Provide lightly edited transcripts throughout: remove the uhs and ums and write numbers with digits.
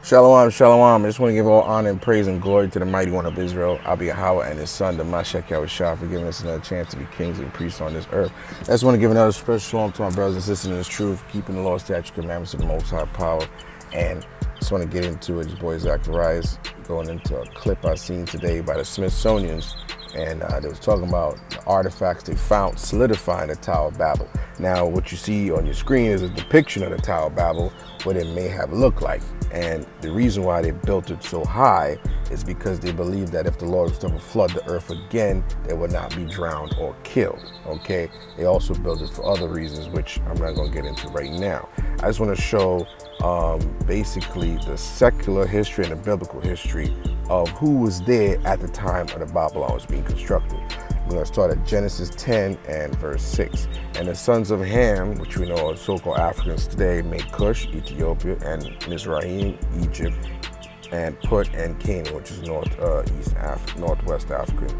Shalom, shalom. I just want to give all honor and praise and glory to the mighty one of Israel, Abi Yahweh, and his son, the Mashiach Yahushua, for giving us another chance to be kings and priests on this earth. I just want to give another special shalom to my brothers and sisters in this truth, keeping the law, statute, commandments of the Most High power. And just want to get into it. Your boy Zacharias going into a clip I seen today by the Smithsonians, and they was talking about the artifacts they found solidifying the Tower of Babel. Now, what you see on your screen is a depiction of the Tower of Babel, what it may have looked like. And the reason why they built it so high is because they believed that if the Lord was to ever flood the earth again, they would not be drowned or killed, okay? They also built it for other reasons, which I'm not gonna get into right now. I just wanna show basically the secular history and the biblical history of who was there at the time of the Babylon was being constructed. We're going to start at Genesis 10 and verse 6. And the sons of Ham, which we know are so-called Africans today, made Cush, Ethiopia, and Mizraim, Egypt, and Put and Canaan, which is northwest Africa,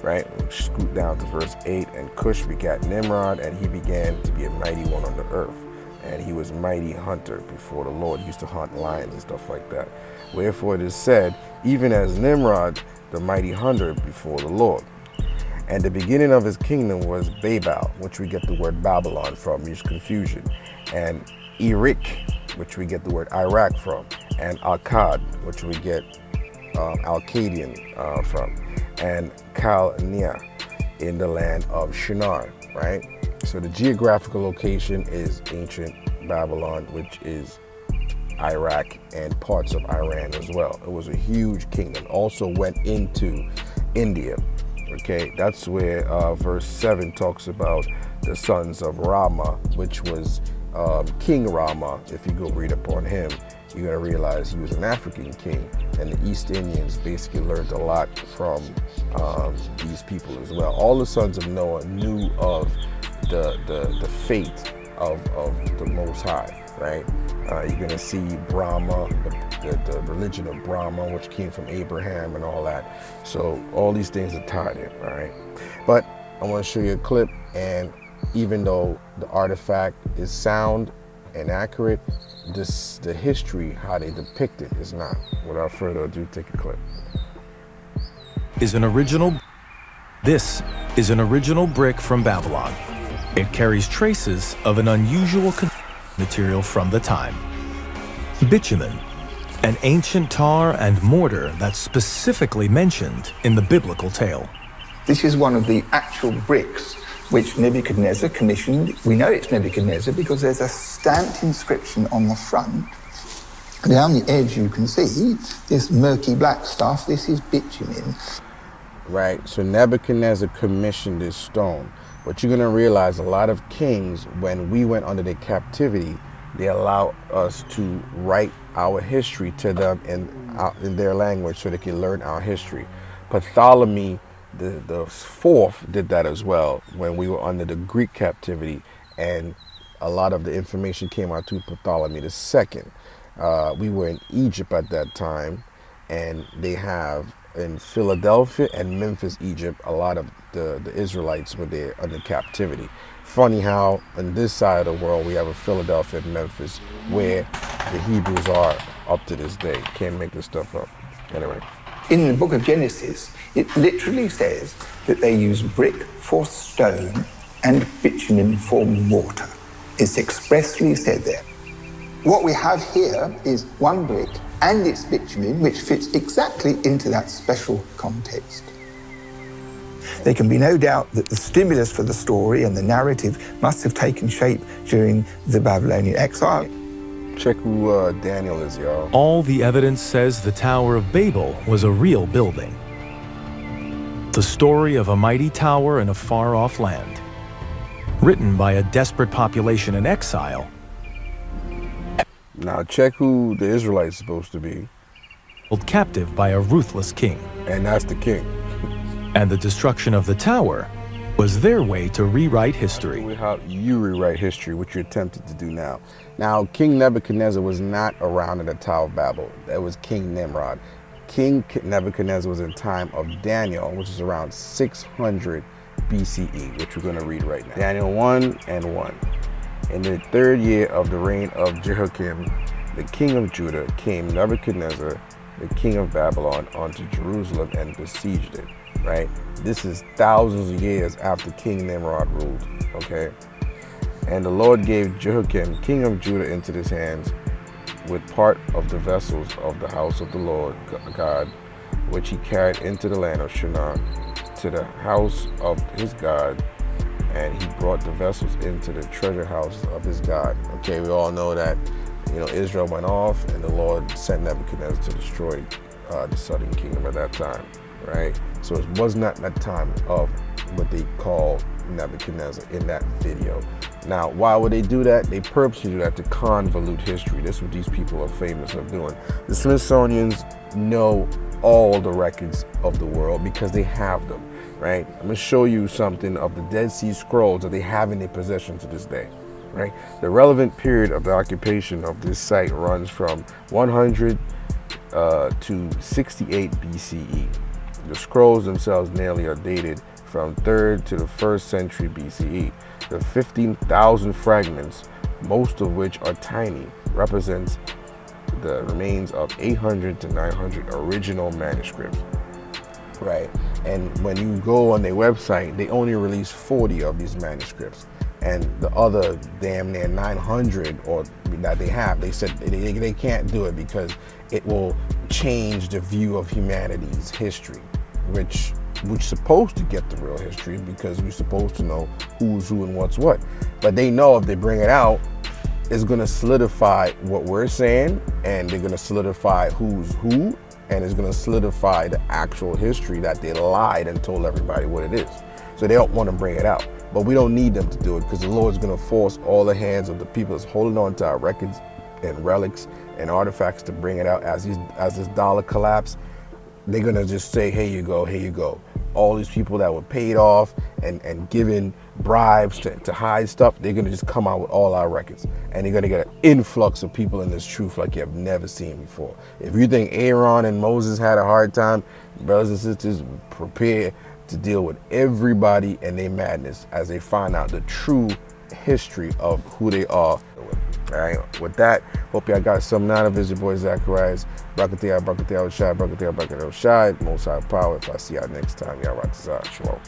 right? We'll scoot down to verse 8. And Cush begat Nimrod, and he began to be a mighty one on the earth. And he was mighty hunter before the Lord. He used to hunt lions and stuff like that. Wherefore it is said, even as Nimrod, the mighty hunter before the Lord. And the beginning of his kingdom was Babel, which we get the word Babylon from, use confusion. And Erik, which we get the word Iraq from. And Akkad, which we get Alcadian from. And Chaldea in the land of Shinar, right? So the geographical location is ancient Babylon, which is Iraq and parts of Iran as well. It was a huge kingdom. Also went into India. Okay, that's where verse 7 talks about the sons of Rama, which was King Rama. If you go read upon him, you're gonna realize he was an African king, and the East Indians basically learned a lot from these people as well. All the sons of Noah knew of the fate of the Most High, right? You're gonna see Brahma, the religion of Brahma, which came from Abraham and all that. So all these things are tied in, all right? But I want to show you a clip, and even though the artifact is sound and accurate, the history, how they depict it, is not. Without further ado, take a clip. This is an original brick from Babylon. It carries traces of an unusual material from the time. Bitumen, an ancient tar and mortar that's specifically mentioned in the biblical tale. This is one of the actual bricks which Nebuchadnezzar commissioned. We know it's Nebuchadnezzar because there's a stamped inscription on the front. Down the edge you can see this murky black stuff. This is bitumen. Right, so Nebuchadnezzar commissioned this stone. But you're gonna realize a lot of kings, when we went under their captivity, they allow us to write our history to them in their language so they can learn our history. Ptolemy the fourth did that as well when we were under the Greek captivity, and a lot of the information came out to Ptolemy the second. We were in Egypt at that time, and they have in Philadelphia and Memphis, Egypt, a lot of the Israelites were there under captivity. Funny how on this side of the world we have a Philadelphia and Memphis where the Hebrews are up to this day. Can't make this stuff up. Anyway. In the book of Genesis, it literally says that they use brick for stone and bitumen for mortar. It's expressly said there. What we have here is one brick and its bitumen, which fits exactly into that special context. There can be no doubt that the stimulus for the story and the narrative must have taken shape during the Babylonian exile. Check who Daniel is, y'all. All the evidence says the Tower of Babel was a real building. The story of a mighty tower in a far-off land, written by a desperate population in exile. Now check who the Israelites supposed to be. Held captive by a ruthless king. And that's the king. And the destruction of the tower was their way to rewrite history. How you rewrite history, which you're attempted to do now. Now, King Nebuchadnezzar was not around in the Tower of Babel. That was King Nimrod. King Nebuchadnezzar was in time of Daniel, which is around 600 BCE, which we're going to read right now. Daniel 1:1. In the third year of the reign of Jehoiakim, the king of Judah came Nebuchadnezzar, the king of Babylon, onto Jerusalem and besieged it, right? This is thousands of years after King Nimrod ruled, okay? And the Lord gave Jehoiakim, king of Judah, into his hands with part of the vessels of the house of the Lord God, which he carried into the land of Shinar to the house of his God, and he brought the vessels into the treasure house of his God. Okay, we all know that, Israel went off and the Lord sent Nebuchadnezzar to destroy the southern kingdom at that time, right? So it was not that time of what they call Nebuchadnezzar in that video. Now, why would they do that? They purposely do that to convolute history. This is what these people are famous of doing. The Smithsonians know all the records of the world because they have them, right? I'm gonna show you something of the Dead Sea Scrolls that they have in their possession to this day, right? The relevant period of the occupation of this site runs from 100 to 68 BCE. The scrolls themselves nearly are dated from 3rd to the 1st century BCE. The 15,000 fragments, most of which are tiny, represents the remains of 800 to 900 original manuscripts, right? And when you go on their website, they only release 40 of these manuscripts. And the other damn near 900 or that they have, they said they can't do it because it will change the view of humanity's history, which we're supposed to get the real history because we're supposed to know who's who and what's what. But they know if they bring it out, it's going to solidify what we're saying, and they're going to solidify who's who, and it's going to solidify the actual history that they lied and told everybody what it is. So they don't want to bring it out. But we don't need them to do it because the Lord's going to force all the hands of the people that's holding on to our records and relics and artifacts to bring it out as this dollar collapse. They're going to just say, here you go, here you go. All these people that were paid off and given bribes to hide stuff, they're going to just come out with all our records. And they're going to get an influx of people in this truth like you have never seen before. If you think Aaron and Moses had a hard time, brothers and sisters, prepare to deal with everybody and their madness as they find out the true history of who they are. All right, with that, hope y'all got something out of it. It's your boy Zacharias. Brakatiyah, Brakatiyah, Shai, Brakatiyah, Brakatiyah, Shai. Most high power. If I see y'all next time, y'all rock this out. Shalom.